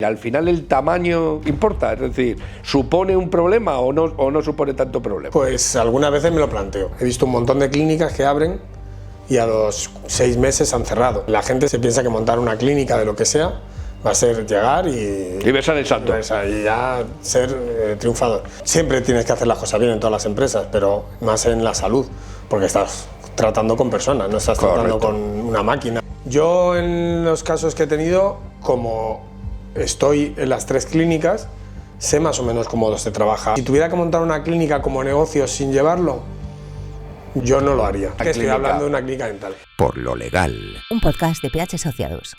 Y al final el tamaño importa, es decir, ¿supone un problema o no supone tanto problema? Pues algunas veces me lo planteo. He visto un montón de clínicas que abren y a los 6 meses han cerrado. La gente se piensa que montar una clínica de lo que sea va a ser llegar y besar el santo. Y ya ser triunfador. Siempre tienes que hacer las cosas bien en todas las empresas, pero más en la salud, porque estás tratando con personas, no estás tratando con una máquina. Yo en los casos que he tenido, como estoy en las 3 clínicas, sé más o menos cómo se trabaja. Si tuviera que montar una clínica como negocio sin llevarlo, yo no lo haría. Estoy hablando de una clínica dental. Por lo legal. Un podcast de PH Asociados.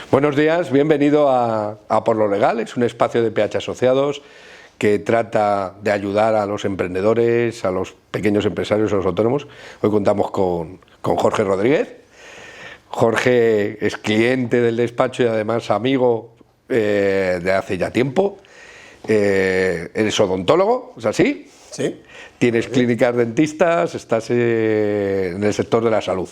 Buenos días, bienvenido a Por lo legal. Es un espacio de PH Asociados que trata de ayudar a los emprendedores, a los pequeños empresarios, a los autónomos. Hoy contamos con Jorge Rodríguez. Jorge es cliente del despacho y además amigo de hace ya tiempo. Eres odontólogo, ¿es así? Sí. Tienes clínicas dentistas, estás en el sector de la salud.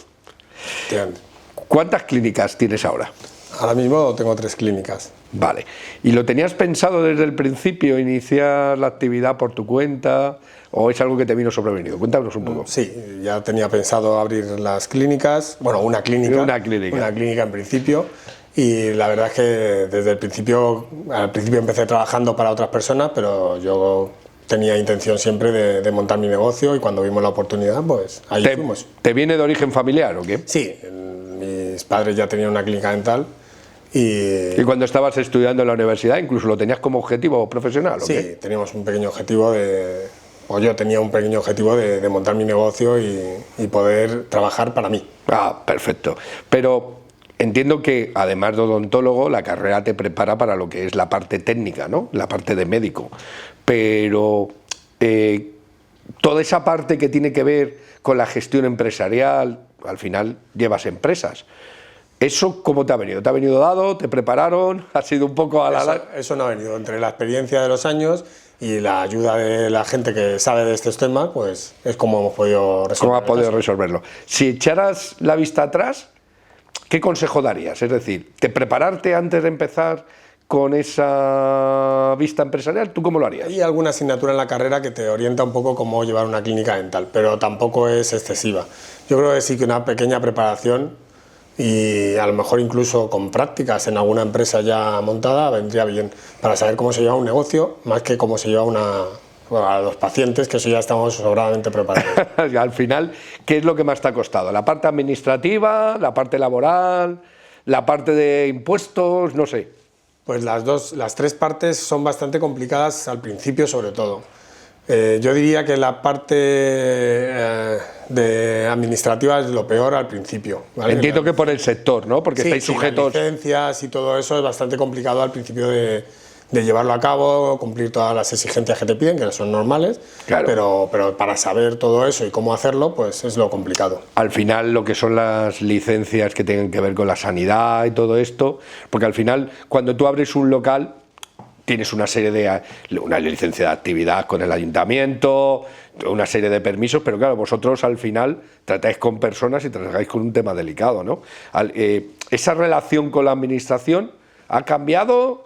Entiendo. ¿Cuántas clínicas tienes ahora? Ahora mismo tengo 3 clínicas. Vale. ¿Y lo tenías pensado desde el principio, iniciar la actividad por tu cuenta, o es algo que te vino sobrevenido? Cuéntanos un poco. Sí, ya tenía pensado abrir las clínicas, bueno, una clínica en principio, y la verdad es que desde el principio, al principio empecé trabajando para otras personas, pero yo tenía intención siempre de montar mi negocio y cuando vimos la oportunidad, pues ahí fuimos. ¿Te viene de origen familiar o qué? Sí, mis padres ya tenían una clínica dental. ¿Y cuando estabas estudiando en la universidad incluso lo tenías como objetivo profesional? Sí, ¿o qué? teníamos un pequeño objetivo yo tenía un pequeño objetivo de montar mi negocio y poder trabajar para mí. Ah, perfecto. Pero entiendo que además de odontólogo la carrera te prepara para lo que es la parte técnica, ¿no? La parte de médico. Pero toda esa parte que tiene que ver con la gestión empresarial, al final llevas empresas. ¿Eso cómo te ha venido? ¿Te ha venido dado? ¿Te prepararon? ¿Ha sido un poco a la... Eso no ha venido. Entre la experiencia de los años y la ayuda de la gente que sabe de estos temas, pues es como hemos podido resolverlo. ¿Cómo has podido resolverlo? Si echaras la vista atrás, ¿qué consejo darías? Es decir, ¿te prepararte antes de empezar con esa vista empresarial? ¿Tú cómo lo harías? Hay alguna asignatura en la carrera que te orienta un poco cómo llevar una clínica dental, pero tampoco es excesiva. Yo creo que sí que una pequeña preparación y a lo mejor incluso con prácticas en alguna empresa ya montada vendría bien para saber cómo se lleva un negocio más que cómo se lleva a los pacientes, que eso ya estamos sobradamente preparados. Al final, ¿qué es lo que más te ha costado? ¿La parte administrativa, la parte laboral, la parte de impuestos? No sé. Pues las 3 partes son bastante complicadas al principio, sobre todo. Yo diría que la parte de administrativa es lo peor al principio, ¿vale? Entiendo que por el sector, ¿no? Porque sí, estáis sujetos... las licencias y todo eso es bastante complicado al principio de llevarlo a cabo, cumplir todas las exigencias que te piden, que son normales, claro. pero para saber todo eso y cómo hacerlo, pues es lo complicado. Al final, lo que son las licencias que tengan que ver con la sanidad y todo esto, porque al final, cuando tú abres un local, tienes una licencia de actividad con el ayuntamiento, una serie de permisos, pero claro, vosotros al final tratáis con personas y tratáis con un tema delicado, ¿no? ¿Esa relación con la administración ha cambiado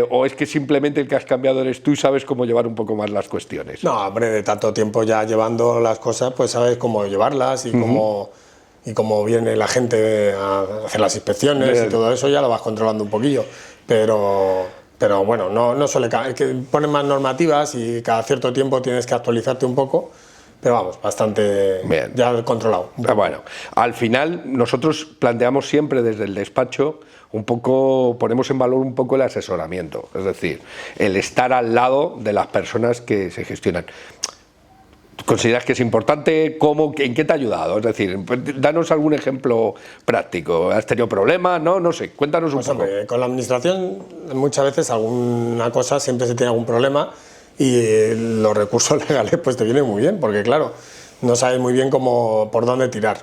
o es que simplemente el que has cambiado eres tú y sabes cómo llevar un poco más las cuestiones? No, hombre, de tanto tiempo ya llevando las cosas, pues sabes cómo llevarlas y cómo viene la gente a hacer las inspecciones y todo eso ya lo vas controlando un poquillo, pero bueno, no suele cambiar, que ponen más normativas y cada cierto tiempo tienes que actualizarte un poco, pero vamos, bastante bien. Ya controlado. Bueno, al final nosotros planteamos siempre desde el despacho un poco, ponemos en valor un poco el asesoramiento, es decir, el estar al lado de las personas que se gestionan. ¿Consideras que es importante? ¿Cómo? ¿En qué te ha ayudado? Es decir, danos algún ejemplo práctico. ¿Has tenido problemas? No sé, cuéntanos un poco. Hombre, con la administración muchas veces alguna cosa siempre se tiene algún problema y los recursos legales pues te vienen muy bien, porque claro, no sabes muy bien por dónde tirar.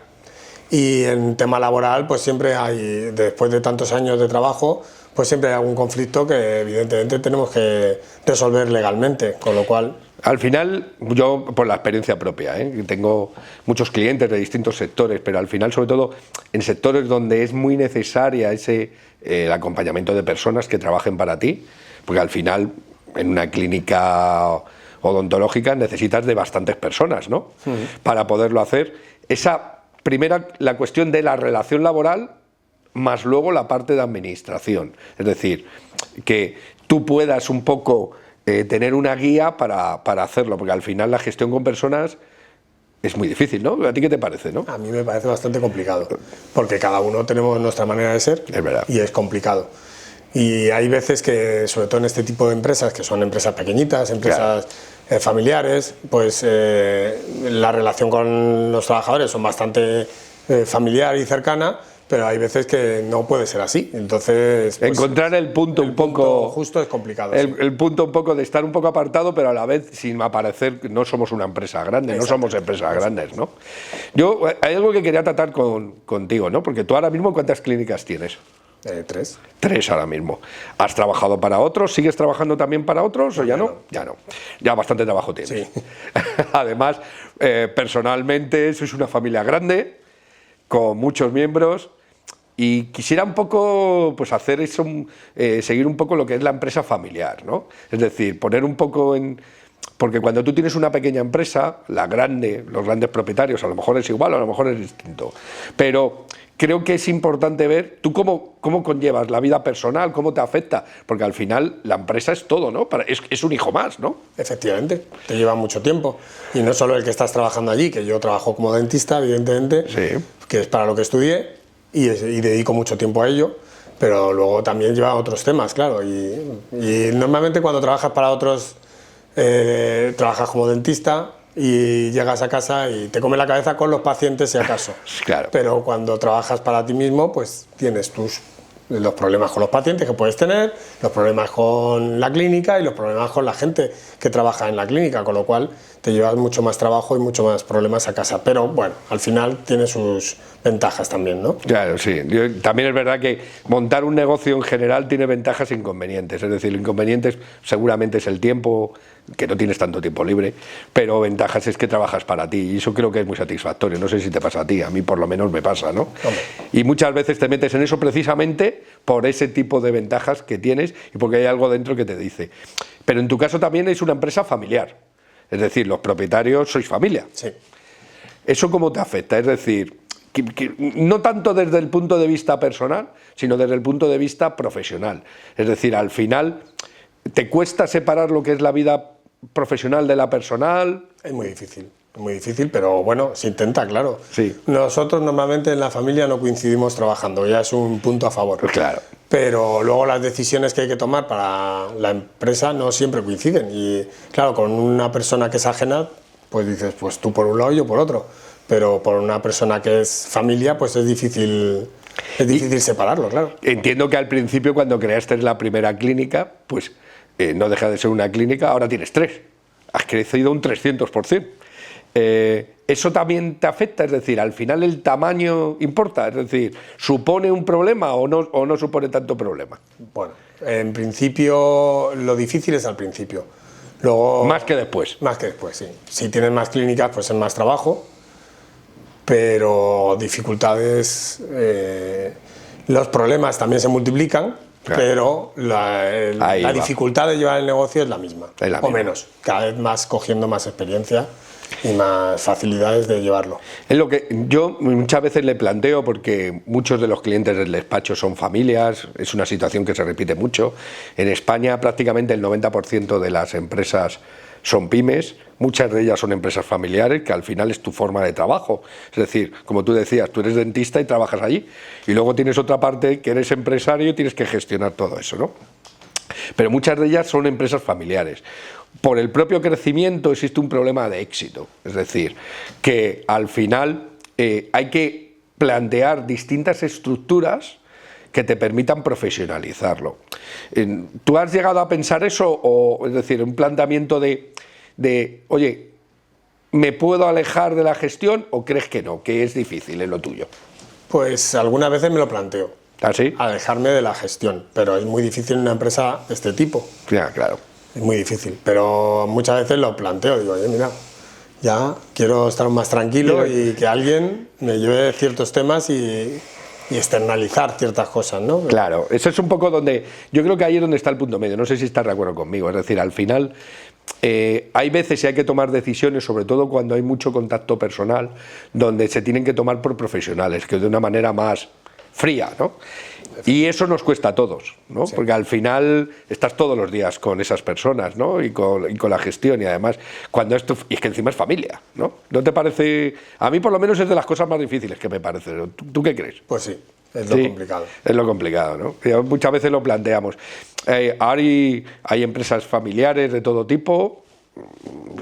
Y en tema laboral pues siempre hay, después de tantos años de trabajo, pues siempre hay algún conflicto que evidentemente tenemos que resolver legalmente, con lo cual... Al final, yo por la experiencia propia, tengo muchos clientes de distintos sectores, pero al final, sobre todo en sectores donde es muy necesaria el acompañamiento de personas que trabajen para ti, porque al final en una clínica odontológica necesitas de bastantes personas, ¿no? Para poderlo hacer. Esa primera, la cuestión de la relación laboral, más luego la parte de administración, es decir, que tú puedas un poco tener una guía para hacerlo, porque al final la gestión con personas es muy difícil, ¿no? ¿A ti qué te parece, no? A mí me parece bastante complicado, porque cada uno tenemos nuestra manera de ser, es verdad, y es complicado. Y hay veces que, sobre todo en este tipo de empresas, que son empresas pequeñitas, empresas familiares, pues la relación con los trabajadores son bastante familiar y cercana, pero hay veces que no puede ser así. Entonces, pues, encontrar el punto un poco justo es complicado. El punto un poco de estar un poco apartado, pero a la vez sin aparecer, no somos una empresa grande. Exacto. No somos empresas grandes, ¿no? Hay algo que quería tratar contigo, ¿no? Porque tú ahora mismo, ¿cuántas clínicas tienes? 3. 3 ahora mismo. ¿Has trabajado para otros? ¿Sigues trabajando también para otros o ya no? Ya no. Ya bastante trabajo tienes. Sí. Además, personalmente sois una familia grande, con muchos miembros, y quisiera un poco pues hacer eso, seguir un poco lo que es la empresa familiar, ¿no? Es decir, poner un poco en... Porque cuando tú tienes una pequeña empresa, los grandes propietarios, a lo mejor es igual o a lo mejor es distinto, pero creo que es importante ver tú cómo conllevas la vida personal, cómo te afecta, porque al final la empresa es todo, ¿no? Es un hijo más, ¿no? Efectivamente, te lleva mucho tiempo, y no solo el que estás trabajando allí, que yo trabajo como dentista, evidentemente, sí, que es para lo que estudié, y dedico mucho tiempo a ello, pero luego también lleva otros temas, claro, y normalmente cuando trabajas para otros, trabajas como dentista y llegas a casa y te come la cabeza con los pacientes si acaso. Claro. Pero cuando trabajas para ti mismo, pues tienes los problemas con los pacientes que puedes tener, los problemas con la clínica y los problemas con la gente que trabaja en la clínica, con lo cual te llevas mucho más trabajo y mucho más problemas a casa. Pero bueno, al final tiene sus ventajas también, ¿no? Claro, sí. También es verdad que montar un negocio en general tiene ventajas e inconvenientes. Es decir, inconvenientes seguramente es el tiempo, que no tienes tanto tiempo libre, pero ventajas es que trabajas para ti, y eso creo que es muy satisfactorio. No sé si te pasa a ti, a mí por lo menos me pasa, ¿no? Hombre. Y muchas veces te metes en eso precisamente por ese tipo de ventajas que tienes y porque hay algo dentro que te dice. Pero en tu caso también es una empresa familiar, es decir, los propietarios sois familia. Sí. ¿Eso cómo te afecta? Es decir, que no tanto desde el punto de vista personal, sino desde el punto de vista profesional. Es decir, al final, ¿te cuesta separar lo que es la vida profesional de la personal? Es muy difícil, pero bueno, se intenta, claro. Sí. Nosotros normalmente en la familia no coincidimos trabajando, ya es un punto a favor. Claro. Pero luego las decisiones que hay que tomar para la empresa no siempre coinciden. Y claro, con una persona que es ajena, pues dices, pues tú por un lado y yo por otro. Pero por una persona que es familia, pues es difícil separarlo, claro. Entiendo que al principio, cuando creaste la primera clínica, pues no deja de ser una clínica, ahora tienes 3. Has crecido un 300%. ¿Eso también te afecta? Es decir, al final el tamaño importa, es decir, ¿supone un problema o no supone tanto problema? Bueno, en principio lo difícil es al principio. Luego, más que después. Más que después, sí. Si tienes más clínicas, pues es más trabajo, pero dificultades, los problemas también se multiplican, claro, pero la dificultad de llevar el negocio es la misma, o menos, cada vez más cogiendo más experiencia y más facilidades de llevarlo. Es lo que yo muchas veces le planteo, porque muchos de los clientes del despacho son familias, es una situación que se repite mucho. En España prácticamente el 90% de las empresas son pymes, muchas de ellas son empresas familiares, que al final es tu forma de trabajo. Es decir, como tú decías, tú eres dentista y trabajas allí, y luego tienes otra parte que eres empresario y tienes que gestionar todo eso, ¿no? Pero muchas de ellas son empresas familiares. Por el propio crecimiento existe un problema de éxito, es decir, que al final hay que plantear distintas estructuras que te permitan profesionalizarlo. ¿Tú has llegado a pensar eso? O, es decir, un planteamiento de oye, ¿me puedo alejar de la gestión o crees que no, que es difícil en lo tuyo? Pues algunas veces me lo planteo. ¿Ah, sí? alejarme de la gestión, pero es muy difícil en una empresa de este tipo. Ya, claro. Es muy difícil, pero muchas veces lo planteo, digo, oye, mira, ya quiero estar más tranquilo y que alguien me lleve ciertos temas y externalizar ciertas cosas, ¿no? Claro, eso es un poco donde, yo creo que ahí es donde está el punto medio, no sé si estás de acuerdo conmigo, es decir, al final hay veces y hay que tomar decisiones, sobre todo cuando hay mucho contacto personal, donde se tienen que tomar por profesionales, que de una manera más fría, ¿no? Y eso nos cuesta a todos, ¿no? Sí. Porque al final estás todos los días con esas personas, ¿no? Y con la gestión, y además, cuando esto, y es que encima es familia, ¿no? ¿No te parece? A mí por lo menos es de las cosas más difíciles que me parece. ¿Tú qué crees? Pues sí, es lo complicado. Es lo complicado, ¿no? Muchas veces lo planteamos. Ahora hay empresas familiares de todo tipo.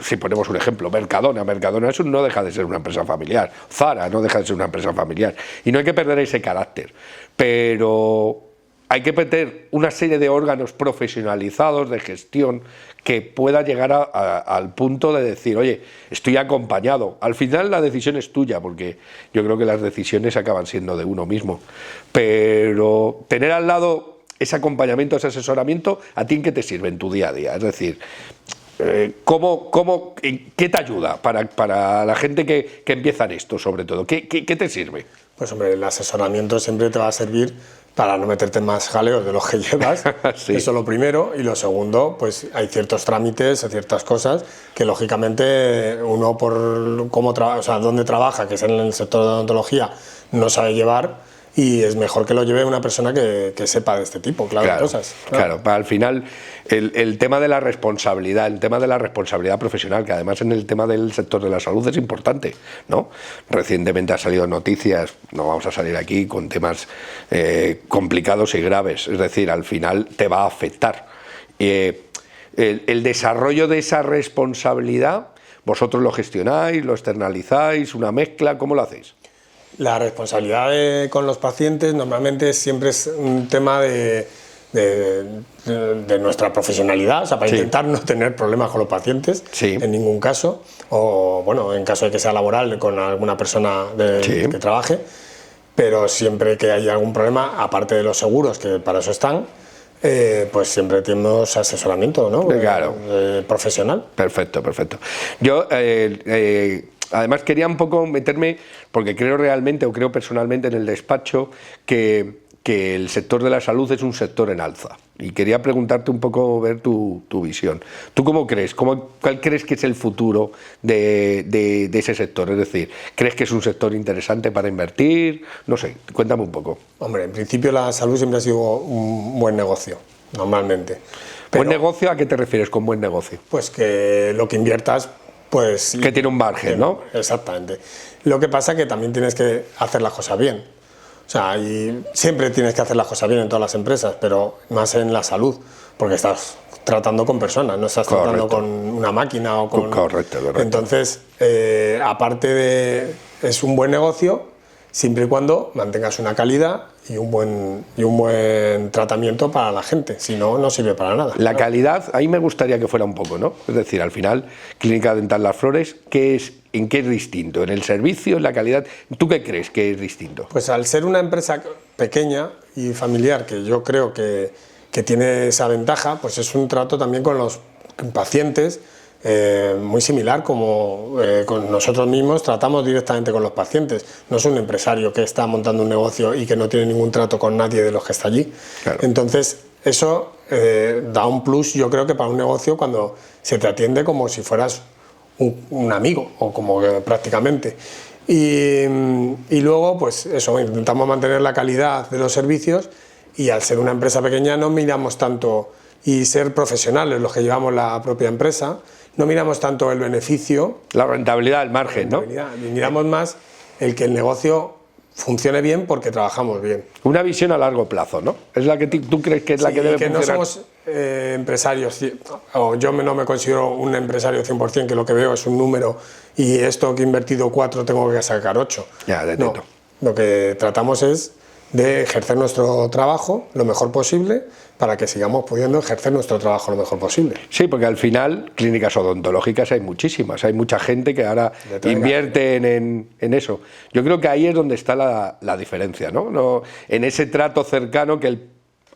Si ponemos un ejemplo, Mercadona eso no deja de ser una empresa familiar, Zara no deja de ser una empresa familiar, y no hay que perder ese carácter, pero hay que meter una serie de órganos profesionalizados de gestión que pueda llegar al punto de decir, oye, estoy acompañado. Al final la decisión es tuya, porque yo creo que las decisiones acaban siendo de uno mismo, pero tener al lado ese acompañamiento, ese asesoramiento, ¿a ti en qué te sirve en tu día a día? Es decir, ¿qué te ayuda para la gente que empieza en esto, sobre todo? ¿Qué te sirve? Pues hombre, el asesoramiento siempre te va a servir para no meterte en más jaleos de los que llevas. Sí. Eso es lo primero. Y lo segundo, pues hay ciertos trámites, ciertas cosas que lógicamente uno por cómo trabaja, o sea, dónde trabaja, que es en el sector de odontología, no sabe llevar. Y es mejor que lo lleve una persona que sepa de este tipo, claro, de cosas. Claro, al final el tema de la responsabilidad, el tema de la responsabilidad profesional, que además en el tema del sector de la salud es importante, ¿no? Recientemente ha salido noticias, no vamos a salir aquí con temas complicados y graves, es decir, al final te va a afectar. El desarrollo de esa responsabilidad, vosotros lo gestionáis, lo externalizáis, una mezcla, ¿cómo lo hacéis? La responsabilidad con los pacientes normalmente siempre es un tema de nuestra profesionalidad, o sea, para intentar no tener problemas con los pacientes en ningún caso, o bueno, en caso de que sea laboral con alguna persona que trabaje, pero siempre que haya algún problema, aparte de los seguros, que para eso están, pues siempre tenemos asesoramiento, ¿no? Claro. Profesional. Perfecto. Yo además quería un poco meterme, porque creo realmente, o creo personalmente en el despacho, que el sector de la salud es un sector en alza. Y quería preguntarte un poco, ver tu visión. ¿Tú cómo crees? ¿Cuál crees que es el futuro de ese sector? Es decir, ¿crees que es un sector interesante para invertir? No sé, cuéntame un poco. Hombre, en principio la salud siempre ha sido un buen negocio, normalmente. ¿Buen negocio? ¿A qué te refieres con buen negocio? Pues que lo que inviertas, pues... Que tiene un margen, ¿no? Exactamente. Lo que pasa es que también tienes que hacer las cosas bien. O sea, y siempre tienes que hacer las cosas bien en todas las empresas, pero más en la salud, porque estás tratando con personas, no estás tratando con una máquina o con... Correcto. Entonces, aparte de... es un buen negocio, siempre y cuando mantengas una calidad y un buen tratamiento para la gente, si no, no sirve para nada. La calidad, ahí me gustaría que fuera un poco, ¿no? Es decir, al final, Clínica Dental Las Flores, ¿en qué es distinto? ¿En el servicio, en la calidad? ¿Tú qué crees que es distinto? Pues al ser una empresa pequeña y familiar, que yo creo que tiene esa ventaja, pues es un trato también con los pacientes, muy similar como con nosotros mismos tratamos directamente con los pacientes. No es un empresario que está montando un negocio y que no tiene ningún trato con nadie de los que está allí. Claro. Entonces eso da un plus, yo creo, que para un negocio cuando se te atiende como si fueras un amigo, o como prácticamente. Y luego pues eso, intentamos mantener la calidad de los servicios, y al ser una empresa pequeña no miramos tanto, y ser profesionales los que llevamos la propia empresa, no miramos tanto el beneficio, la rentabilidad, el margen, ¿no? Miramos más el que el negocio funcione bien porque trabajamos bien. Una visión a largo plazo, ¿no? Es la que tú crees que es la que debe funcionar. No somos empresarios, o yo no me considero un empresario 100%, que lo que veo es un número y esto que he invertido 4 tengo que sacar 8. Ya, de teto. No, lo que tratamos es de ejercer nuestro trabajo lo mejor posible para que sigamos pudiendo ejercer nuestro trabajo lo mejor posible. Sí, porque al final clínicas odontológicas hay muchísimas, hay mucha gente que ahora invierte en eso. Yo creo que ahí es donde está la diferencia, ¿no? En ese trato cercano que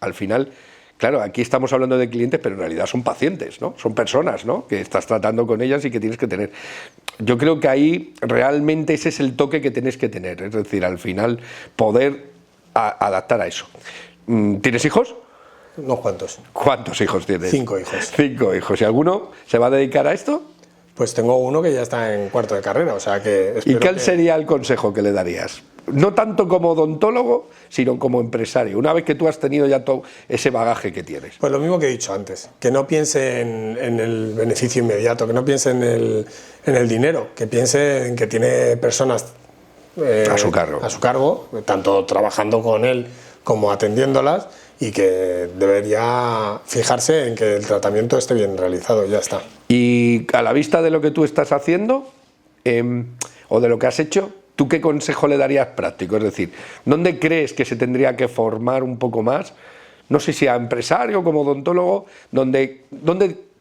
al final, claro, aquí estamos hablando de clientes, pero en realidad son pacientes, ¿no? Son personas, ¿no? Que estás tratando con ellas y que tienes que tener. Yo creo que ahí realmente ese es el toque que tienes que tener, es decir, al final poder adaptar a eso. ¿Tienes hijos? Unos cuantos. ¿Cuántos hijos tienes? 5 hijos. 5 hijos. ¿Y alguno se va a dedicar a esto? Pues tengo uno que ya está en cuarto de carrera, o sea que... ¿Y cuál sería el consejo que le darías? No tanto como odontólogo, sino como empresario, una vez que tú has tenido ya todo ese bagaje que tienes. Pues lo mismo que he dicho antes, que no piense en el beneficio inmediato, que no piense en el dinero, que piense en que tiene personas a su cargo, tanto trabajando con él como atendiéndolas, y que debería fijarse en que el tratamiento esté bien realizado, ya está. Y a la vista de lo que tú estás haciendo, o de lo que has hecho, ¿tú qué consejo le darías práctico? Es decir, ¿dónde crees que se tendría que formar un poco más? No sé si a empresario, como odontólogo, ¿dónde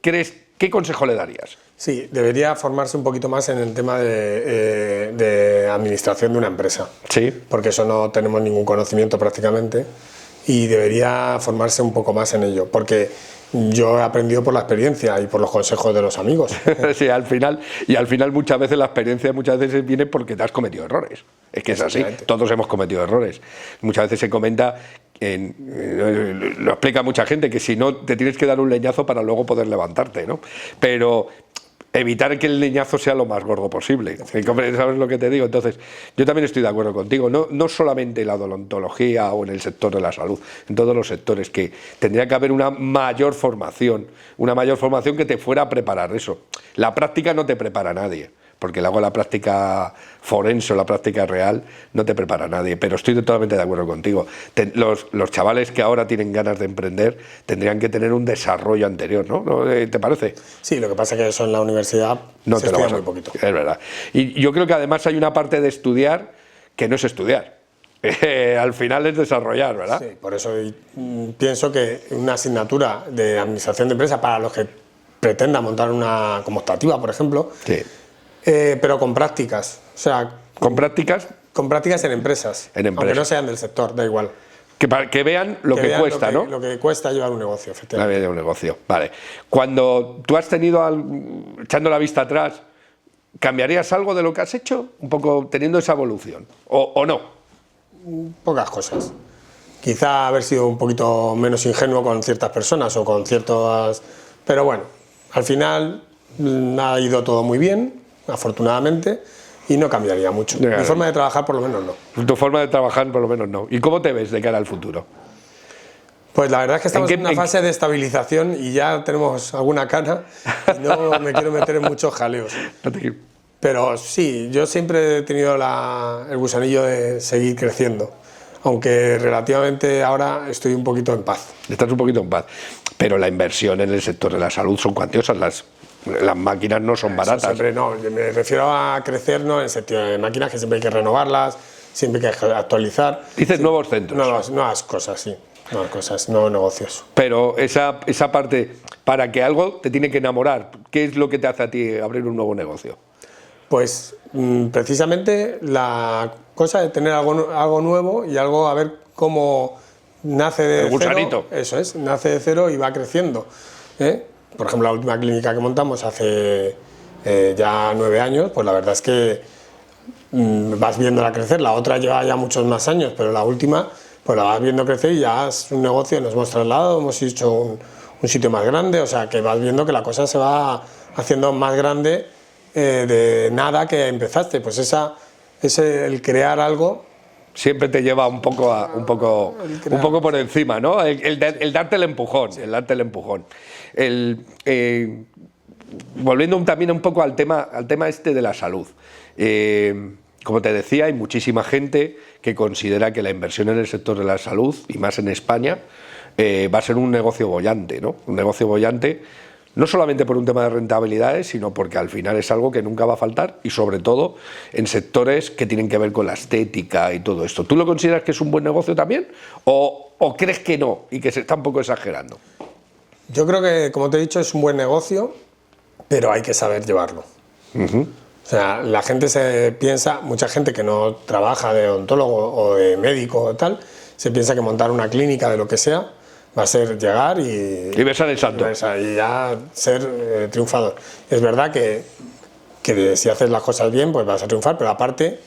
crees, qué consejo le darías? Sí, debería formarse un poquito más en el tema de administración de una empresa. Sí. Porque eso no tenemos ningún conocimiento prácticamente, y debería formarse un poco más en ello, porque yo he aprendido por la experiencia y por los consejos de los amigos. Sí, al final muchas veces la experiencia viene porque te has cometido errores. Es que es así, todos hemos cometido errores. Muchas veces se comenta, lo explica mucha gente, que si no te tienes que dar un leñazo para luego poder levantarte, ¿no? Pero evitar que el leñazo sea lo más gordo posible. ¿Sabes lo que te digo? Entonces, yo también estoy de acuerdo contigo. No solamente en la odontología o en el sector de la salud, en todos los sectores, que tendría que haber una mayor formación que te fuera a preparar eso. La práctica no te prepara a nadie, porque luego la práctica forense o la práctica real no te prepara a nadie, pero estoy totalmente de acuerdo contigo. Los chavales que ahora tienen ganas de emprender tendrían que tener un desarrollo anterior, ¿no? ¿Te parece? Sí, lo que pasa es que eso en la universidad no se estudia muy poquito. Es verdad. Y yo creo que además hay una parte de estudiar que no es estudiar. Al final es desarrollar, ¿verdad? Sí, por eso pienso que una asignatura de administración de empresa para los que pretendan montar una como optativa, por ejemplo, sí. Pero con prácticas, o sea... ¿Con prácticas? Con prácticas en empresas, aunque no sean del sector, da igual. Que vean lo que cuesta, ¿no? Lo que cuesta llevar un negocio, efectivamente. Llevar un negocio, vale. Cuando tú has tenido, echando la vista atrás, ¿cambiarías algo de lo que has hecho? Un poco teniendo esa evolución, ¿o no? Pocas cosas. Quizá haber sido un poquito menos ingenuo con ciertas personas o con ciertas... Pero bueno, al final ha ido todo muy bien, afortunadamente, y no cambiaría mucho. Mi forma de trabajar por lo menos no. Tu forma de trabajar por lo menos no. ¿Y cómo te ves de cara al futuro? Pues la verdad es que estamos en una fase de estabilización y ya tenemos alguna cana y no me quiero meter en muchos jaleos. Pero sí, yo siempre he tenido el gusanillo de seguir creciendo, aunque relativamente ahora estoy un poquito en paz. Estás un poquito en paz, pero la inversión en el sector de la salud son cuantiosas, las máquinas no son baratas. Siempre no, me refiero a crecer no en el sentido de máquinas, que siempre hay que renovarlas, siempre hay que actualizar. Dices sí, nuevos centros. Nuevas cosas, sí. Nuevas cosas, nuevos negocios. Pero esa parte, para que algo te tiene que enamorar, ¿qué es lo que te hace a ti abrir un nuevo negocio? Pues precisamente la cosa de tener algo nuevo y algo a ver cómo nace de cero. Eso es, nace de cero y va creciendo. Por ejemplo, la última clínica que montamos hace ya 9 años, pues la verdad es que vas viéndola crecer. La otra lleva ya muchos más años, pero la última pues la vas viendo crecer y ya es un negocio, nos hemos trasladado, hemos hecho un sitio más grande, o sea que vas viendo que la cosa se va haciendo más grande de nada que empezaste. Pues el crear algo siempre te lleva un poco por encima, ¿no? El darte el empujón, sí. El darte el empujón. Volviendo también un poco al tema este de la salud. Como te decía, hay muchísima gente que considera que la inversión en el sector de la salud, y más en España, va a ser un negocio boyante, ¿no? Un negocio boyante no solamente por un tema de rentabilidades, sino porque al final es algo que nunca va a faltar y sobre todo en sectores que tienen que ver con la estética y todo esto. ¿Tú lo consideras que es un buen negocio también o crees que no y que se está un poco exagerando? Yo creo que, como te he dicho, es un buen negocio, pero hay que saber llevarlo. O sea, la gente se piensa, mucha gente que no trabaja de odontólogo o de médico o tal, se piensa que montar una clínica de lo que sea va a ser llegar y besar el santo. Y ya ser triunfador. Es verdad que si haces las cosas bien, pues vas a triunfar, pero aparte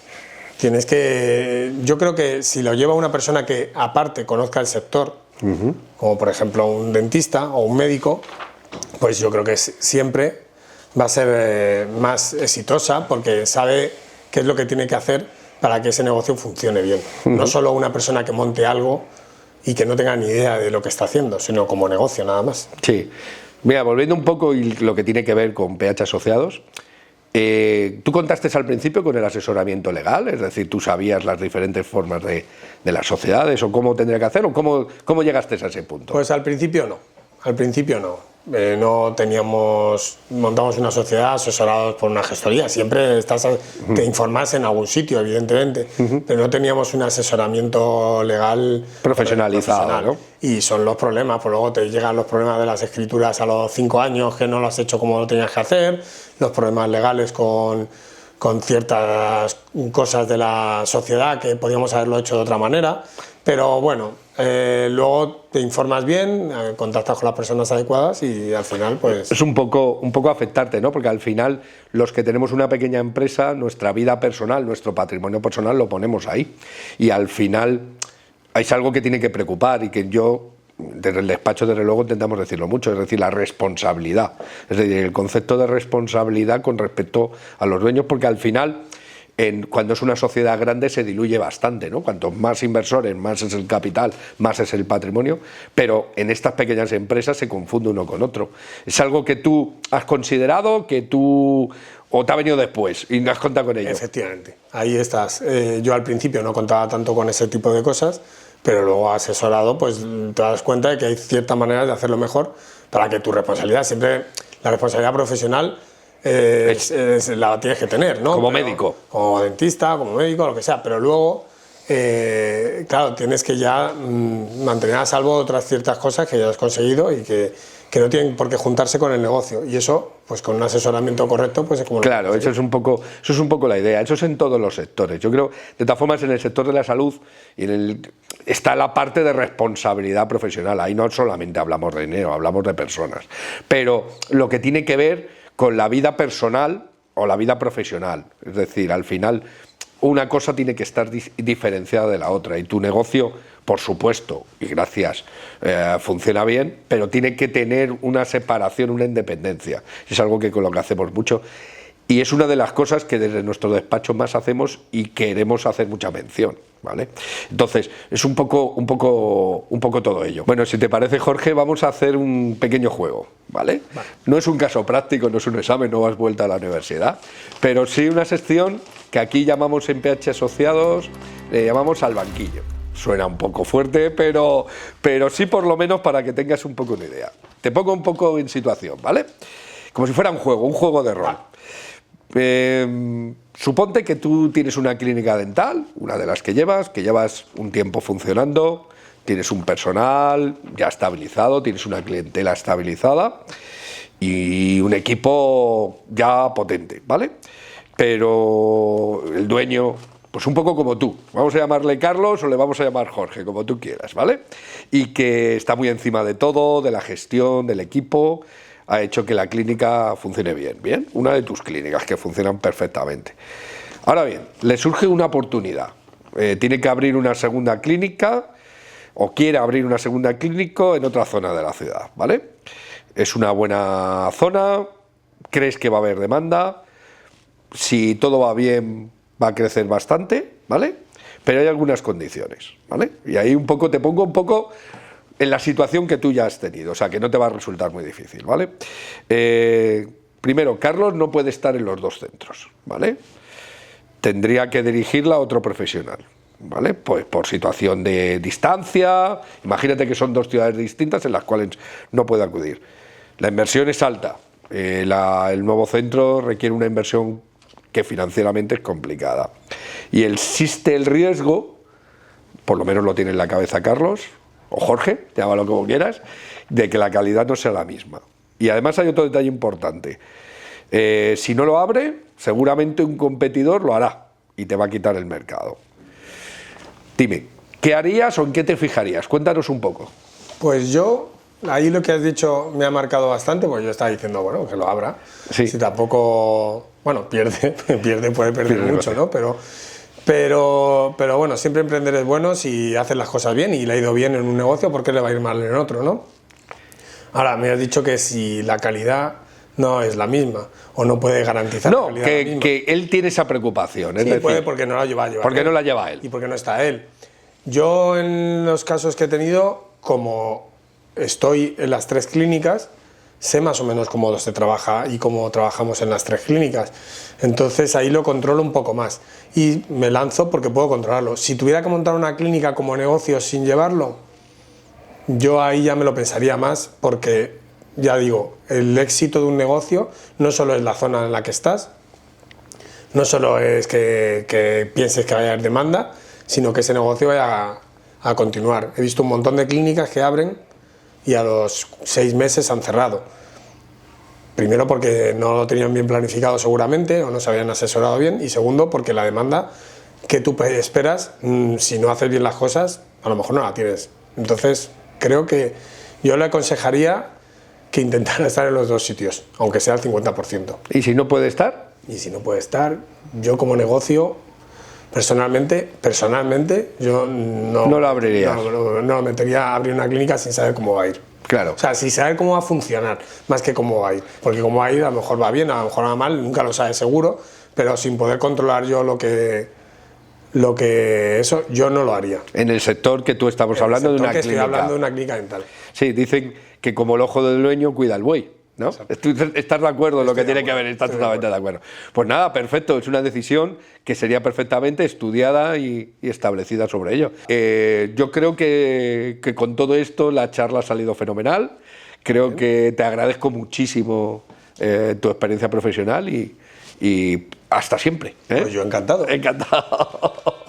tienes que... Yo creo que si lo lleva una persona que aparte conozca el sector, como por ejemplo un dentista o un médico, pues yo creo que siempre va a ser más exitosa porque sabe qué es lo que tiene que hacer para que ese negocio funcione bien. No solo una persona que monte algo y que no tenga ni idea de lo que está haciendo, sino como negocio nada más. Sí. Mira, volviendo un poco y lo que tiene que ver con PH Asociados, tú contaste al principio con el asesoramiento legal, es decir, tú sabías las diferentes formas de las sociedades o cómo tendría que hacer o cómo llegaste a ese punto. Pues al principio no. No montamos una sociedad asesorados por una gestoría, siempre te informas en algún sitio, evidentemente, pero no teníamos un asesoramiento legal profesionalizado, ¿no? Y son los problemas, pues luego te llegan los problemas de las escrituras a los 5 años que no lo has hecho como lo tenías que hacer, los problemas legales con ciertas cosas de la sociedad que podíamos haberlo hecho de otra manera, pero bueno, luego te informas bien, contactas con las personas adecuadas y al final pues... Es un poco afectarte, ¿no? Porque al final los que tenemos una pequeña empresa, nuestra vida personal, nuestro patrimonio personal lo ponemos ahí y al final es algo que tiene que preocupar y que yo... Desde el despacho, desde luego, intentamos decirlo mucho, es decir, la responsabilidad. Es decir, el concepto de responsabilidad con respecto a los dueños, porque al final, cuando es una sociedad grande, se diluye bastante, ¿no? Cuanto más inversores, más es el capital, más es el patrimonio, pero en estas pequeñas empresas se confunde uno con otro. ¿Es algo que tú has considerado, o te ha venido después y no has contado con ello? Efectivamente, ahí estás. Yo al principio no contaba tanto con ese tipo de cosas, pero luego asesorado, pues te das cuenta de que hay ciertas maneras de hacerlo mejor para que tu responsabilidad, siempre la responsabilidad profesional la tienes que tener, ¿no? Como médico. Como dentista, como médico, lo que sea, pero luego, claro, tienes que ya mantener a salvo otras ciertas cosas que ya has conseguido y que no tienen por qué juntarse con el negocio, y eso, pues con un asesoramiento correcto, pues es como... Claro, eso es un poco la idea, eso es en todos los sectores. Yo creo, de todas formas, en el sector de la salud está la parte de responsabilidad profesional, ahí no solamente hablamos de dinero, hablamos de personas, pero lo que tiene que ver con la vida personal o la vida profesional, es decir, al final una cosa tiene que estar diferenciada de la otra y tu negocio, por supuesto, y gracias, funciona bien, pero tiene que tener una separación, una independencia. Es algo que con lo que hacemos mucho y es una de las cosas que desde nuestro despacho más hacemos y queremos hacer mucha mención, ¿vale? Entonces, es un poco todo ello. Bueno, si te parece, Jorge, vamos a hacer un pequeño juego, ¿vale? Vale. No es un caso práctico, no es un examen, no has vuelto a la universidad, pero sí una sección que aquí llamamos en PH Asociados, le llamamos al banquillo. Suena un poco fuerte, pero sí por lo menos para que tengas un poco una idea. Te pongo un poco en situación, ¿vale? Como si fuera un juego de rol. Suponte que tú tienes una clínica dental, una de las que llevas un tiempo funcionando, tienes un personal ya estabilizado, tienes una clientela estabilizada y un equipo ya potente, ¿vale? Pero el dueño... Pues un poco como tú, vamos a llamarle Carlos o le vamos a llamar Jorge, como tú quieras, ¿vale? Y que está muy encima de todo, de la gestión, del equipo, ha hecho que la clínica funcione bien, una de tus clínicas que funcionan perfectamente. Ahora bien, le surge una oportunidad, tiene que abrir una segunda clínica o quiere abrir una segunda clínica en otra zona de la ciudad, ¿vale? Es una buena zona, crees que va a haber demanda, si todo va bien va a crecer bastante, ¿vale? Pero hay algunas condiciones, ¿vale? Y ahí te pongo un poco en la situación que tú ya has tenido, o sea, que no te va a resultar muy difícil, ¿vale? Primero, Carlos no puede estar en los dos centros, ¿vale? Tendría que dirigirla a otro profesional, ¿vale? Pues por situación de distancia, imagínate que son dos ciudades distintas en las cuales no puede acudir. La inversión es alta. El nuevo centro requiere una inversión que financieramente es complicada. Y existe el riesgo, por lo menos lo tiene en la cabeza Carlos, o Jorge, llámalo como quieras, de que la calidad no sea la misma. Y además hay otro detalle importante. Si no lo abre, seguramente un competidor lo hará y te va a quitar el mercado. Dime, ¿qué harías o en qué te fijarías? Cuéntanos un poco. Pues yo, ahí lo que has dicho me ha marcado bastante, pues yo estaba diciendo, bueno, que lo abra. Sí. Si tampoco, bueno, puede perder mucho, ¿no? Pero bueno, siempre emprender es bueno si haces las cosas bien y le ha ido bien en un negocio, ¿por qué le va a ir mal en otro, no? Ahora, me has dicho que si la calidad no es la misma o no puede garantizar la calidad la misma. Que él tiene esa preocupación. Es Sí, decir, puede porque no la lleva a llevar. Porque no la lleva él. Y porque no está él. Yo en los casos que he tenido, como estoy en las 3 clínicas, sé más o menos cómo se trabaja y cómo trabajamos en las 3 clínicas. Entonces ahí lo controlo un poco más y me lanzo porque puedo controlarlo. Si tuviera que montar una clínica como negocio sin llevarlo, yo ahí ya me lo pensaría más porque, ya digo, el éxito de un negocio no solo es la zona en la que estás, no solo es que pienses que vaya a haber demanda, sino que ese negocio vaya a continuar. He visto un montón de clínicas que abren y a los 6 meses han cerrado. Primero porque no lo tenían bien planificado seguramente o no se habían asesorado bien, y segundo porque la demanda que tú esperas, si no haces bien las cosas, a lo mejor no la tienes. Entonces creo que yo le aconsejaría que intentara estar en los 2 sitios, aunque sea el 50%. ¿Y si no puede estar? Y si no puede estar, yo como negocio, personalmente yo no lo abrirías. No metería a abrir una clínica sin saber cómo va a ir. Claro. O sea, sin saber cómo va a funcionar, más que cómo va a ir. Porque cómo va a ir, a lo mejor va bien, a lo mejor va mal, nunca lo sabes seguro, pero sin poder controlar yo lo que eso, yo no lo haría. En el sector que tú estamos hablando de una clínica. Estoy hablando de una clínica dental. Sí, dicen que como el ojo del dueño cuida el buey, ¿no? ¿Estás de acuerdo en lo que tiene que haber? Estás totalmente de acuerdo. Pues nada, perfecto, es una decisión que sería perfectamente estudiada y establecida sobre ello. Yo creo que con todo esto la charla ha salido fenomenal. Creo que te agradezco muchísimo tu experiencia profesional y hasta siempre. Pues yo encantado. Encantado.